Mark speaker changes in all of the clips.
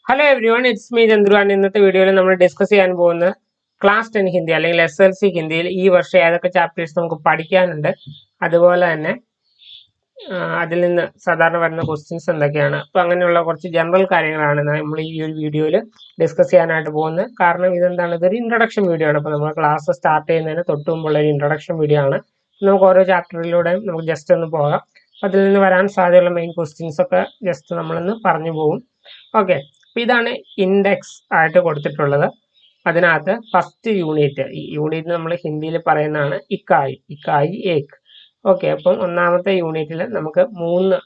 Speaker 1: Hello every one, it's me Chandru. ആണ് ഇന്നത്തെ വീഡിയോയിൽ നമ്മൾ ഡിസ്കസ് ചെയ്യാൻ പോകുന്ന ക്ലാസ് 10 ഹിന്ദി അല്ലെങ്കിൽ SLC ഹിന്ദിയിൽ ഈ വർഷം ഏതൊക്കെ ചാപ്റ്റേഴ്സ് നമുക്ക് പഠിക്കാനുണ്ട്, അതുപോലെ തന്നെ അതിൽ നിന്ന് സാധാരണ വരുന്ന ക്വസ്റ്റ്യൻസ് എന്തൊക്കെയാണ്. അപ്പോൾ അങ്ങനെയുള്ള കുറച്ച് ജനറൽ കാര്യങ്ങളാണ് നമ്മൾ ഈ ഒരു വീഡിയോയിൽ ഡിസ്കസ് ചെയ്യാനായിട്ട് പോകുന്നത്. കാരണം ഇതെന്താണ്, ഇതൊരു ഇൻട്രൊഡക്ഷൻ വീഡിയോ ആണ്. അപ്പോൾ നമ്മൾ ക്ലാസ് സ്റ്റാർട്ട് ചെയ്യുന്നതിന് തൊട്ട് മുമ്പുള്ള ഒരു ഇൻട്രൊഡക്ഷൻ വീഡിയോ ആണ്. നമുക്ക് ഓരോ ചാപ്റ്ററിലൂടെയും നമുക്ക് ജസ്റ്റ് ഒന്ന് പോകാം. അതിൽ നിന്ന് വരാൻ സാധ്യതയുള്ള മെയിൻ ക്വസ്റ്റ്യൻസ് ഒക്കെ ജസ്റ്റ് നമ്മളൊന്ന് പറഞ്ഞു പോകും. ഓക്കെ, അപ്പോൾ ഇതാണ് ഇൻഡെക്സ് ആയിട്ട് കൊടുത്തിട്ടുള്ളത്. അതിനകത്ത് ഫസ്റ്റ് യൂണിറ്റ്, ഈ യൂണിറ്റ് നമ്മൾ ഹിന്ദിയിൽ പറയുന്നതാണ് ഇക്കായി, ഇക്കായി ഏക്. ഓക്കെ, അപ്പം ഒന്നാമത്തെ യൂണിറ്റിൽ നമുക്ക് 3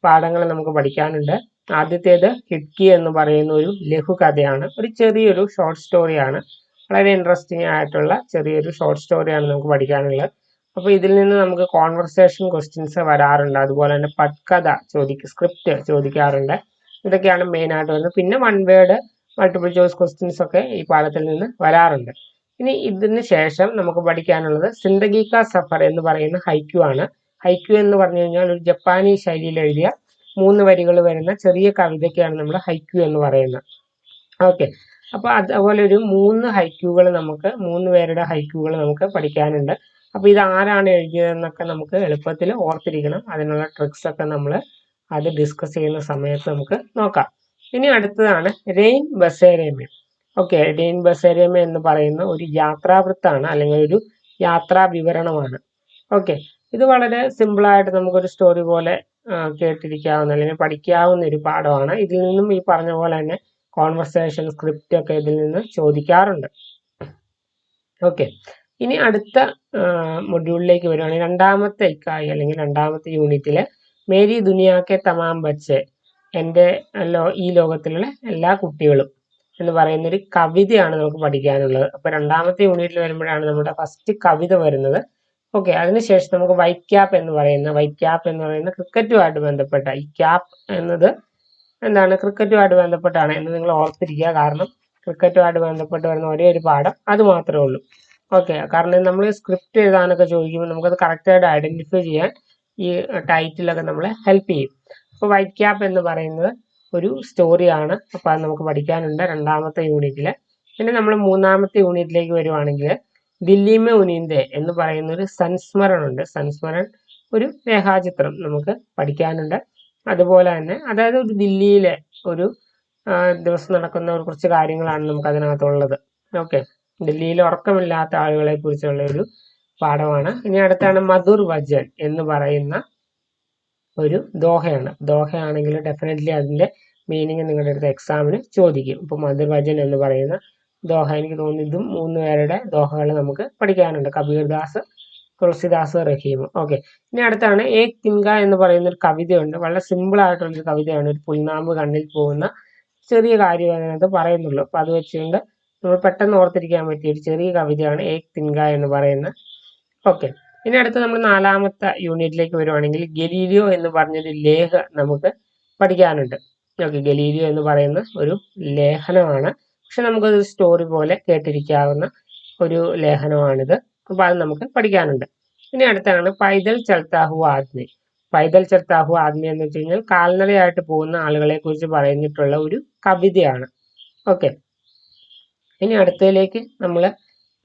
Speaker 1: പാഠങ്ങൾ നമുക്ക് പഠിക്കാനുണ്ട്. ആദ്യത്തേത് ഹിഡ്കി എന്ന് പറയുന്ന ഒരു ലഘുകഥയാണ്, ഒരു ചെറിയൊരു ഷോർട്ട് സ്റ്റോറിയാണ്. വളരെ ഇൻട്രസ്റ്റിംഗ് ആയിട്ടുള്ള ചെറിയൊരു ഷോർട്ട് സ്റ്റോറിയാണ് നമുക്ക് പഠിക്കാനുള്ളത്. അപ്പോൾ ഇതിൽ നിന്ന് നമുക്ക് കോൺവെർസേഷൻ ക്വസ്റ്റ്യൻസ് വരാറുണ്ട്. അതുപോലെ തന്നെ പട്കഥ സ്ക്രിപ്റ്റ് ചോദിക്കാറുണ്ട്. ഇതൊക്കെയാണ് മെയിൻ ആയിട്ട് വരുന്നത്. പിന്നെ 1 വേർഡ് മൾട്ടിപ്പിൾ ചോയ്സ് ക്വസ്റ്റ്യൻസ് ഒക്കെ ഈ പാഠത്തിൽ നിന്ന് വരാറുണ്ട്. ഇനി ഇതിന് ശേഷം നമുക്ക് പഠിക്കാനുള്ളത് സിന്ദഗി കാ സഫർ എന്ന് പറയുന്ന ഹൈക്യു ആണ്. ഹൈക്യു എന്ന് പറഞ്ഞു കഴിഞ്ഞാൽ ഒരു ജപ്പാനീസ് ശൈലിയിൽ എഴുതിയ 3 വരികൾ വരുന്ന ചെറിയ കവിതയ്ക്കാണ് നമ്മൾ ഹൈക്യു എന്ന് പറയുന്നത്. ഓക്കെ, അപ്പോൾ അതുപോലെ ഒരു 3 ഹൈക്യൂകൾ നമുക്ക് 3 പേരുടെ ഹൈക്യൂകൾ നമുക്ക് പഠിക്കാനുണ്ട്. അപ്പോൾ ഇത് ആരാണ് എഴുതിയതെന്നൊക്കെ നമുക്ക് എളുപ്പത്തിൽ ഓർത്തിരിക്കണം. അതിനുള്ള ട്രിക്സ് ഒക്കെ നമ്മൾ അത് ഡിസ്കസ് ചെയ്യുന്ന സമയത്ത് നമുക്ക് നോക്കാം. ഇനി അടുത്തതാണ് റെയിൻ ബസേരേമ. ഓക്കെ, റെയിൻ ബസേരേമ എന്ന് പറയുന്ന ഒരു യാത്രാവൃത്താണ് അല്ലെങ്കിൽ ഒരു യാത്രാ വിവരണമാണ്. ഓക്കെ, ഇത് വളരെ സിമ്പിളായിട്ട് നമുക്കൊരു സ്റ്റോറി പോലെ കേട്ടിരിക്കാവുന്ന അല്ലെങ്കിൽ പഠിക്കാവുന്ന ഒരു പാഠമാണ്. ഇതിൽ നിന്നും ഈ പറഞ്ഞ പോലെ തന്നെ കോൺവെർസേഷൻ സ്ക്രിപ്റ്റ് ഒക്കെ ഇതിൽ നിന്ന് ചോദിക്കാറുണ്ട്. ഓക്കെ, ഇനി അടുത്ത മൊഡ്യൂളിലേക്ക് വരുവാണെങ്കിൽ രണ്ടാമത്തെ ഇക്കായി അല്ലെങ്കിൽ രണ്ടാമത്തെ യൂണിറ്റിലെ മേരി ദുനിയാക്കെ തമാം ബച്ചെ, എൻ്റെ ഈ ലോകത്തിലുള്ള എല്ലാ കുട്ടികളും എന്ന് പറയുന്ന ഒരു കവിതയാണ് നമുക്ക് പഠിക്കാനുള്ളത്. അപ്പോൾ രണ്ടാമത്തെ യൂണിറ്റിൽ വരുമ്പോഴാണ് നമ്മുടെ ഫസ്റ്റ് കവിത വരുന്നത്. ഓക്കെ, അതിനുശേഷം നമുക്ക് വൈറ്റ് ക്യാപ്പ് എന്ന് പറയുന്ന ക്രിക്കറ്റുമായിട്ട് ബന്ധപ്പെട്ട ഈ ക്യാപ്പ് എന്നത് എന്താണ്, ക്രിക്കറ്റുമായിട്ട് ബന്ധപ്പെട്ടാണ് എന്ന് നിങ്ങൾ ഓർത്തിരിക്കുക. കാരണം ക്രിക്കറ്റുമായിട്ട് ബന്ധപ്പെട്ട് വരുന്ന ഒരേ ഒരു പാഠം അത് മാത്രമേ ഉള്ളൂ. ഓക്കെ, കാരണം നമ്മൾ സ്ക്രിപ്റ്റ് എഴുതാനൊക്കെ ചോദിക്കുമ്പോൾ നമുക്കത് കറക്റ്റായിട്ട് ഐഡന്റിഫൈ ചെയ്യാൻ ഈ ടൈറ്റിലൊക്കെ നമ്മളെ ഹെൽപ്പ് ചെയ്യും. അപ്പോൾ വൈറ്റ് ക്യാപ്പ് എന്ന് പറയുന്നത് ഒരു സ്റ്റോറിയാണ്. അപ്പോൾ അത് നമുക്ക് പഠിക്കാനുണ്ട് രണ്ടാമത്തെ യൂണിറ്റിൽ. പിന്നെ നമ്മൾ മൂന്നാമത്തെ യൂണിറ്റിലേക്ക് വരുവാണെങ്കിൽ ദില്ലിമെ ഉനീന്ദെ എന്ന് പറയുന്ന ഒരു സംസ്മരണുണ്ട്. സംസ്മരൺ ഒരു രേഖാചിത്രം നമുക്ക് പഠിക്കാനുണ്ട്. അതുപോലെ തന്നെ അതായത് ഒരു ദില്ലിയിലെ ഒരു ദിവസം നടക്കുന്ന കുറച്ച് കാര്യങ്ങളാണ് നമുക്ക് അതിനകത്തുള്ളത്. ഓക്കെ, ദില്ലിയിൽ ഉറക്കമില്ലാത്ത ആളുകളെ കുറിച്ചുള്ള ഒരു പാഠമാണ്. ഇനി അടുത്താണ് മധുർ വചൻ എന്ന് പറയുന്ന ഒരു ദോഹയാണ്. ദോഹയാണെങ്കിൽ ഡെഫിനറ്റ്ലി അതിന്റെ മീനിങ് നിങ്ങളുടെ അടുത്ത് എക്സാമിന് ചോദിക്കും. ഇപ്പോൾ മധുർ വചൻ എന്ന് പറയുന്ന ദോഹ, എനിക്ക് തോന്നുന്നു ഇതും 3 പേരുടെ ദോഹകൾ നമുക്ക് പഠിക്കാനുണ്ട്, കബീർദാസ്, തുളസിദാസ്, റഹീം. ഓക്കെ, ഇനി അടുത്താണ് ഏക് തിൻക എന്ന് പറയുന്ന ഒരു കവിതയുണ്ട്. വളരെ സിമ്പിൾ ആയിട്ടുള്ളൊരു കവിതയാണ്. ഒരു പുൽനാമ്പ് കണ്ണിൽ പോകുന്ന ചെറിയ കാര്യം അതിനകത്ത് പറയുന്നുള്ളൂ. അപ്പോൾ അത് വെച്ചുകൊണ്ട് നമ്മൾ പെട്ടെന്ന് ഓർത്തിരിക്കാൻ പറ്റിയ ഒരു ചെറിയ കവിതയാണ് ഏക് തിൻക എന്ന് പറയുന്നത്. ഓക്കെ, ഇനി അടുത്ത് നമ്മൾ നാലാമത്തെ യൂണിറ്റിലേക്ക് വരുവാണെങ്കിൽ ഗലീലിയോ എന്ന് പറഞ്ഞൊരു ലേഖ നമുക്ക് പഠിക്കാനുണ്ട്. ഓക്കെ, ഗലീലിയോ എന്ന് പറയുന്ന ഒരു ലേഖനമാണ്. പക്ഷെ നമുക്കത് സ്റ്റോറി പോലെ കേട്ടിരിക്കാവുന്ന ഒരു ലേഖനമാണിത്. അപ്പോൾ അത് നമുക്ക് പഠിക്കാനുണ്ട്. ഇനി അടുത്താണ് പൈതൽ ചൽത്താ ഹുവ ആദ്മി. പൈതൽ ചൽത്താ ഹുവ ആദ്മി എന്ന് വെച്ച് കഴിഞ്ഞാൽ കാൽനടയായിട്ട് പോകുന്ന ആളുകളെ കുറിച്ച് പറഞ്ഞിട്ടുള്ള ഒരു കവിതയാണ്. ഓക്കെ, ഇനി അടുത്തതിലേക്ക് നമ്മൾ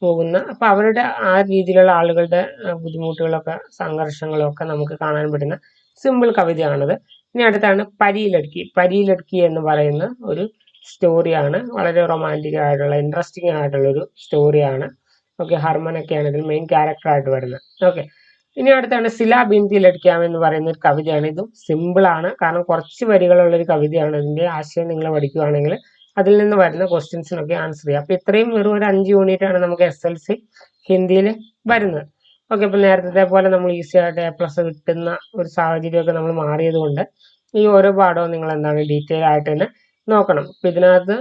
Speaker 1: പോകുന്ന, അപ്പൊ അവരുടെ ആ രീതിയിലുള്ള ആളുകളുടെ ബുദ്ധിമുട്ടുകളൊക്കെ സംഘർഷങ്ങളും ഒക്കെ നമുക്ക് കാണാൻ പറ്റുന്ന സിമ്പിൾ കവിതയാണിത്. ഇനി അടുത്താണ് പരീലടുക്കി. പരീലടുക്കി എന്ന് പറയുന്ന ഒരു സ്റ്റോറിയാണ്. വളരെ റൊമാൻറ്റിക് ആയിട്ടുള്ള ഇൻട്രസ്റ്റിംഗ് ആയിട്ടുള്ള ഒരു സ്റ്റോറിയാണ്. ഓക്കെ, ഹർമനൊക്കെയാണ് ഇതിൽ മെയിൻ ക്യാരക്ടറായിട്ട് വരുന്നത്. ഓക്കെ, ഇനി അടുത്താണ് സില ബിൻതി ലഡ്ക്യാം എന്ന് പറയുന്ന ഒരു കവിതയാണ്. ഇതും സിമ്പിൾ ആണ്, കാരണം കുറച്ച് വരികളുള്ള ഒരു കവിതയാണ്. ഇതിന്റെ ആശയം നിങ്ങൾ പഠിക്കുകയാണെങ്കിൽ അതിൽ നിന്ന് വരുന്ന ക്വസ്റ്റ്യൻസിനൊക്കെ ആൻസർ ചെയ്യാം. അപ്പൊ ഇത്രയും വെറും ഒരു 5 യൂണിറ്റ് ആണ് നമുക്ക് SLC ഹിന്ദിയിൽ വരുന്നത്. ഓക്കെ, ഇപ്പൊ നേരത്തെ പോലെ നമ്മൾ ഈസി ആയിട്ട് A+ കിട്ടുന്ന ഒരു സാഹചര്യമൊക്കെ നമ്മൾ മാറിയത് കൊണ്ട് ഈ ഓരോ പാഠവും നിങ്ങൾ എന്താണ് ഡീറ്റെയിൽ ആയിട്ട് തന്നെ നോക്കണം. അപ്പൊ ഇതിനകത്ത്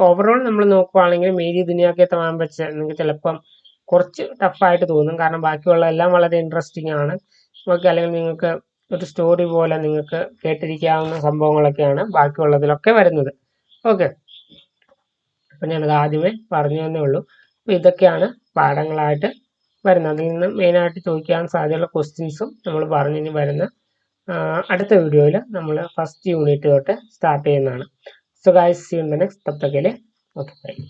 Speaker 1: ഓവറോൾ നമ്മൾ നോക്കുവാണെങ്കിൽ മേരി ദുനിയാക്കെ തമാം വെച്ച് നിങ്ങൾക്ക് ചിലപ്പം കുറച്ച് ടഫായിട്ട് തോന്നും, കാരണം ബാക്കിയുള്ള എല്ലാം വളരെ ഇൻട്രസ്റ്റിംഗ് ആണ്. ഓക്കെ, അല്ലെങ്കിൽ നിങ്ങൾക്ക് ഒരു സ്റ്റോറി പോലെ നിങ്ങൾക്ക് കേട്ടിരിക്കാവുന്ന സംഭവങ്ങളൊക്കെയാണ് ബാക്കിയുള്ളതിലൊക്കെ വരുന്നത്. ഓക്കെ, അപ്പം ഞാനത് ആദ്യമേ പറഞ്ഞു തന്നേ ഉള്ളൂ. അപ്പോൾ ഇതൊക്കെയാണ് പാഠങ്ങളായിട്ട് വരുന്നത്. അതിൽ നിന്ന് മെയിനായിട്ട് ചോദിക്കാൻ സാധ്യതയുള്ള ക്വസ്റ്റ്യൻസും നമ്മൾ പറഞ്ഞു. ഇനി വരുന്ന അടുത്ത വീഡിയോയിൽ നമ്മൾ ഫസ്റ്റ് യൂണിറ്റ് തൊട്ട് സ്റ്റാർട്ട് ചെയ്യുന്നതാണ്. So guys see you in the next, तब तक के लिए ओके बाय।